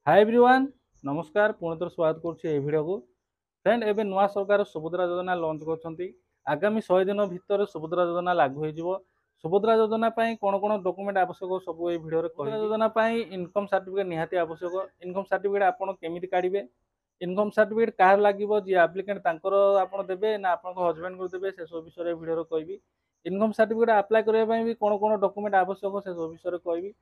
Hi everyone. नमस्कार पुणी थर स्वागत करुच्ची भिडियो को। फ्रेंड एवं नुआ सरकार सुभद्रा योजना लॉन्च कर आगामी 100 दिन भितर सुभद्रा योजना लागू हो। सुभद्रा योजना कौन कौन डॉक्यूमेंट आवश्यक सब ये भिडियो सुभद्रा योजना इनकम सर्टिफिकेट निहाती आवश्यक। इनकम सर्टिफिकेट आपड़ केमी काढ़े, इनकम सर्टिफिकेट कह लगे जी आप्लिकेंट आप देवे ना आप हजबैंड को देवे से सब विषय भिडियो कहि। इनकम सर्टिफिकेट अप्लाई करने कौन कौन डॉक्यूमेंट आवश्यक से सब विषय कहि।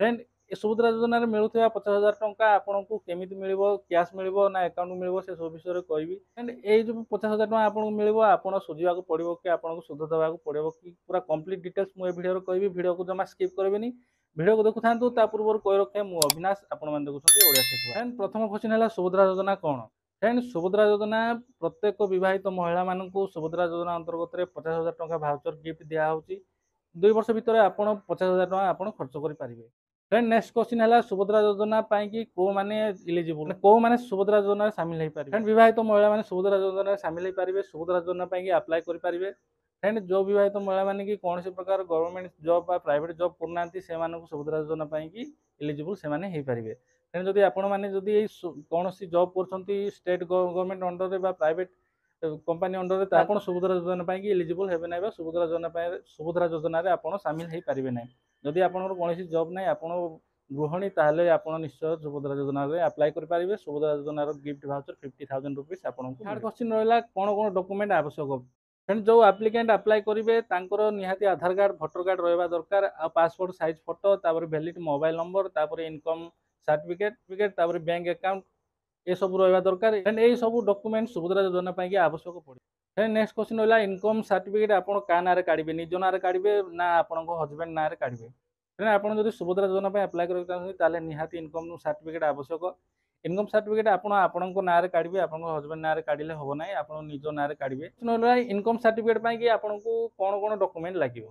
फ्रेंड ए सुभद्रा योजना मिलूया 50,000 टंका आपन को केमी मिल कैश मिल ना अकाउंट मिल से सब विषय कहि। एंड ये जो 50,000 टका आपको मिल आप सुझा पड़ो कि आपको सुध देवा पड़ो कि पूरा कंप्लीट डिटेल्स मुझे भिडियो कहि। भिडियो को जमा स्किप करेंगे, भिडियो को देखु था पूर्व कही रखे मु अविनाश आपण देखुं ओडिया टेक। प्रथम क्वेश्चन है सुभद्रा योजना कौन। फ्रेंड सुभद्रा योजना प्रत्येक विवाहित महिला मानू सुभद्रा योजना अंतर्गत 50,000 टका भाउचर गिफ्ट दिखाई। 2 वर्ष भितर आप 50,000 टका आप खर्च करेंगे। फ्रेंड नेक्स्ट क्वेश्चन है सुभद्रा योजना को माने इलिजिबल को माने सुभद्रा योजना सामिल हो पारे। फ्रेंड विवाहित महिला माने सुभद्रा योजना सामिल हो पारे, सुभद्रा योजना अप्लाई करेंगे। फ्रेंड जो विवाहित महिला माने कि कौन से प्रकार गवर्नमेंट जॉब बा प्राइवेट जॉब करना से सुभद्रा योजना इलिजिबल से हो पारे। फ्रेंड जदि आपण मैंने जदि कौन सी जॉब कर स्टेट गवर्नमेंट अंडर बा प्राइवेट कंपनी अंडर आप सुभद्रा योजना इलिजिबल हेबे ना। सुभद्रा योजना आप सामिल हो पारे ना। जदि आपंकर कौन जॉब ना आप गृहिणी ताहले आप निश्चय सुभद्रा योजना अप्लाई करेंगे। सुभद्रा योजना गिफ्ट भाउचर 50,000 रुपीज आपको। थर्ड क्वेश्चन रहा कौन कौन डॉक्यूमेंट आवश्यक। फ्रेंड जो एप्लिकेंट अप्लाई करेंगे निहाती आधार कार्ड भोटर कार्ड रहा दरकार आ passport size photo valid mobile number income certificate bank account ये सब रहा दरकार। एंड ये सब डॉक्यूमेंट सुभद्रा योजना आवश्यक पड़े। फ्रेंड नेक्स्ट क्वेश्चन रहा इनकम सर्टिफिकेट आप ना काढ़े, निज ना काढ़े ना आप हजबैंड ना काढ़े। फ्रेंड आप जो सुभद्रा योजना अप्लाई करते निहाती इनकम सर्टिफिकेट आवश्यक। इनकम सर्टिफिकेट आपण ना काढ़े, आप हजबैंड ना काढ़े हम ना, आप निज ना काढ़े। इनकम सर्टिफिकेट आपको कौन कौन डॉक्यूमेंट लगे।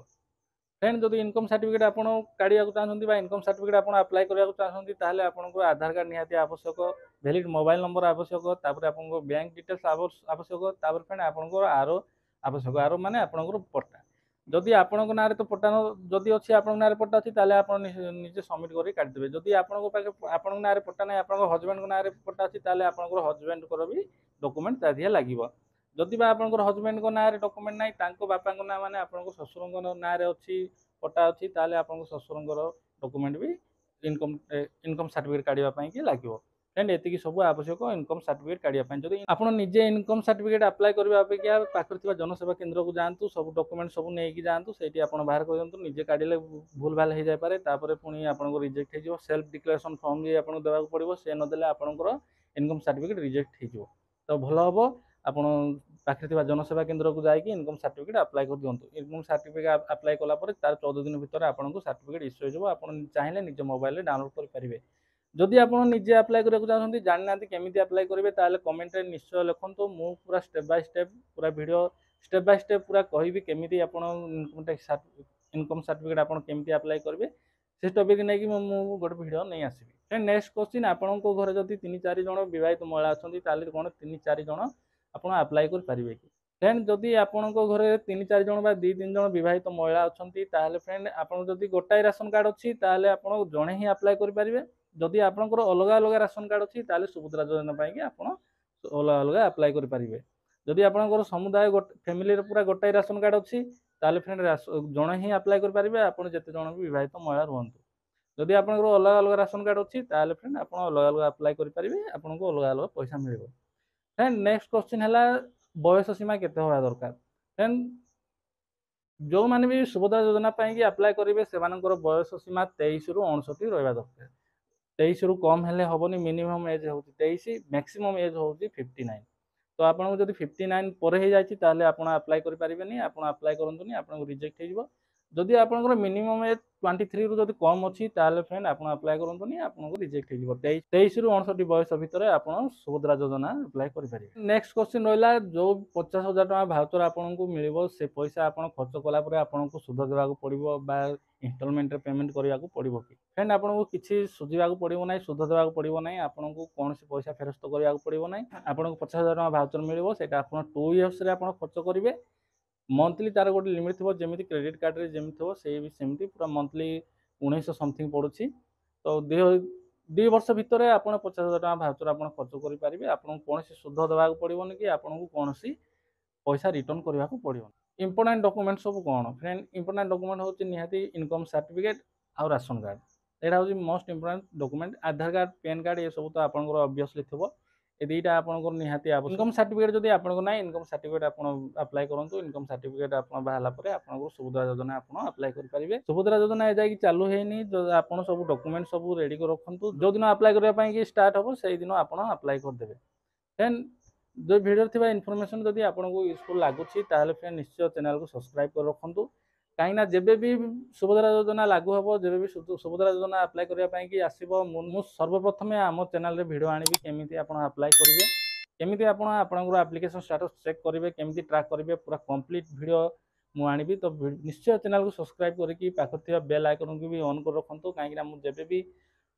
फ्रेंड जब इनकम सर्टिफिकेट आप काढ़ा चाहते इनकम सर्टिफिकेट आप अप्लाई करने चाहते आपको आधार कार्ड निहाती आवश्यक, वैलिड मोबाइल नंबर आवश्यक, आपको बैंक डिटेल्स आवश्यक, फ्रेंड आपको आर आवश्यक। आर माने आपंकर पट्टा जदि आपण ना तो पट्टा जदि अच्छी आप ना पट्टा अच्छी आप निजे सबमिट कर काटिदेवे। जदि आपण ना पट्टा ना आप हजबैंड ना पट्टा अच्छी आपंकर हजबैंड भी डॉक्यूमेंट दिए लगे। जदि आपंकर हजबैंड ना डॉक्यूमेंट ना बापा ना माने आप ससुर ना अच्छी पट्टा अच्छी आप ससुर डॉक्यूमेंट भी इनकम सर्टिफिकेट काढ़ापी लगे। फ्रेंड ये सब आवश्यक इनकम सर्टिफिकेट काढ़ापी। जब आप निजे इनकम सर्टिफिकेट अप्लाई करने अपेक्षा पाखे जनसेवा केन्द्र को जातु, सब डॉक्यूमेंट सब नहीं जातु, से बाहर कर निजे काढ़े भूल भाल हो जाए पुणी आपको रिजेक्ट हो। सेल्फ डिक्लेरेशन फॉर्म भी आपको देवाक पड़ो, से नदेले आपंकर इनकम सर्टिफिकेट रिजेक्ट हो। तो भल हम आप पाखे जनसेवा केन्द्र को जाकि इनकम सर्टिफिकेट अप्लाई कर दिंतु। इनकम सर्टिफिकेट अप्लाई कलापर तार 14 दिन भितर आपको सर्टिफिकेट इश्यू हो। आप चाहिए निज मोबाइल डाउनलोड करेंगे। जदि आप निजे अप्लाई करने चाहते जानी ना केमी अप्लाई करेंगे कमेंट निश्चय लिखुँ। मु पूरा स्टेप बाय स्टेप पूरा वीडियो स्टेप बाय स्टेप पूरा कहि केमी आप इनकम सर्टिफिकेट आप केमी अप्लाई करेंगे से टॉपिक नहीं गोटे वीडियो नहीं आसबि। नेक्स्ट क्वेश्चन आपको घर जब 3-4 जन विवाहित महिला अच्छा कौन 3-4 जन आप अप्लाई करेंगे कि। फ्रेंड जदि आपंक घर 3-4 जन 2-3 जन विवाहित महिला अच्छा फ्रेंड आप गोटाए राशन कार्ड अच्छी आप जड़े ही अप्लाई करेंगे। जदि आपंकर अलग अलग राशन कार्ड अच्छी सुभद्रा योजना आप अलग अलग अप्लाई करेंगे। जदि आपंकर समुदाय फैमिली पूरा गोटाए राशन कार्ड अच्छी फ्रेंड जड़े ही अप्लाई करेंगे आप जिते जन भी विवाहित महिला रुहतु। जदि आपंकर अलग अलग राशन कार्ड अच्छी फ्रेंड आप अलग अलग अप्लाई करेंगे, आपको अलग अलग पैसा मिल। फ्रेंड नेक्स्ट क्वेश्चन है बयस सीमा केते होगा दरकार। फ्रेंड जो मैंने भी सुभद्रा योजना अप्लाई करेंगे से बयस सीमा 23 रु 59 रहा दरकार। 23 रु कम हेले हेनी, मिनिमम एज हूँ 23, मैक्सिमम एज हूँ 59। तो आपको जब 59 पर हो जाए आप अप्लाई करेंगे, आप अप्लाई करूँ आपको रिजेक्ट हो। जदि आपंकर मिनिमम एज 23 रु जब कम अच्छी फ्रेंड आप अप्लाई करूँ आपको रिजेक्ट हो। 23 रु 59 बयस भितर आप सुभद्रा योजना अप्लाई करेंगे। नेक्स्ट क्वेश्चन रहा जो 50,000 टका भाउचर आपको मिल से पैसा आप खर्च कलापर आपको सुध देवाक पड़ो बा इंस्टॉलमेंट पेमेंट करने को पड़ो कि। फ्रेंड आपको किसी सुझा पड़ो ना, सुध देवाक पड़ो ना, आपको कौन सी पैसा फेरस्त करने को पड़ो ना। आपको 50,000 टका भाउचर मिल से आप 2 इयर्स खर्च करेंगे। मंथली तार गोटे लिमिट थी जमी क्रेडिट कार्ड रे जमी थो से पूरा मंथली 1900 समथिंग पड़ुछि। तो 2 वर्ष भितर आप 50,000 टଙ୍କା भाउचर आप खर्च करेंगे। आपको कौन सुध देवाक पड़ोनी कि आपको कौन पैसा रिटर्न करने को पड़ो। इंपोर्टाट डॉक्यूमेंट सब कौन फ्रेंड इंपोर्टाट डॉक्यूमेंट हूँ निहाती इनकम सर्टिफिकेट और राशन कार्ड यहाँ हूँ मोस्ट इंपोर्टाट डॉक्यूमेंट। आधार कार्ड पैन कार्ड ये सब तो आपंकर ऑब्वियसली थो ये दुईटा आपंकर निहाती इनकम सर्टिफिकेट जब आपको ना इनकम सर्टिफिकेट आप अप्लाई करूँ। इनकम सर्टिफिकेट आप बाहर पर आपको सुभद्रा योजना आप अप्लाई करेंगे। सुभद्रा योजना एजाई चालू होनी आप सब डॉक्यूमेंट सब रेडी कर रखु। जो दिन अप्लाई करने स्टार्ट हम से दिन आप अप्लाई करदे। देन जो वीडियो थी इनफॉरमेशन जब आपको यूजफुल लगुच फ्रेंड निश्चय चैनल को सब्सक्राइब कर रखु। कहीं जब भी सुभद्रा योजना लागू हम जब भी सुभद्रा योजना अप्लाई करने आसो मुझे सर्वप्रथम आम चैनल वीडियो आनी केमी आप अप्लाई करेंगे केमी आपंकर एप्लिकेशन स्टेटस चेक करेंगे केमी ट्रैक करेंगे पूरा कंप्लीट वीडियो मुझे आनी। तो निश्चय चैनल को सब्सक्राइब करके पाखे बेल आइकन को भी ऑन कर रखु कहीं मुझे भी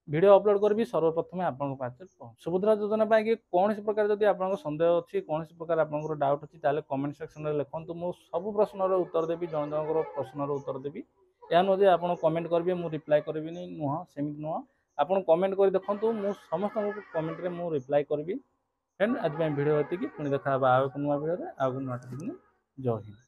वीडियो अपलोड करी सर्वप्रथम आपको पाखे पहुँच। सुभद्रा योजना कौन प्रकार जब आप सन्देह अच्छी कौन प्रकार आप डाउट अच्छी कमेंट सेक्शन में लिखूँ। मुझे सब प्रश्नर उत्तर देवी जन जन प्रश्नर उत्तर देवी या नुह आप कमेंट करेंगे मुझे रिप्लाई करी नुह सेमती नुह आप कमेंट कर देखूँ मुझे समस्त कमेंट में मुझे रिप्लाई करी। फ्रेंड आज वीडियो ये पुणी देखा नुआ वीडियो आगे नुआ जय हिंद।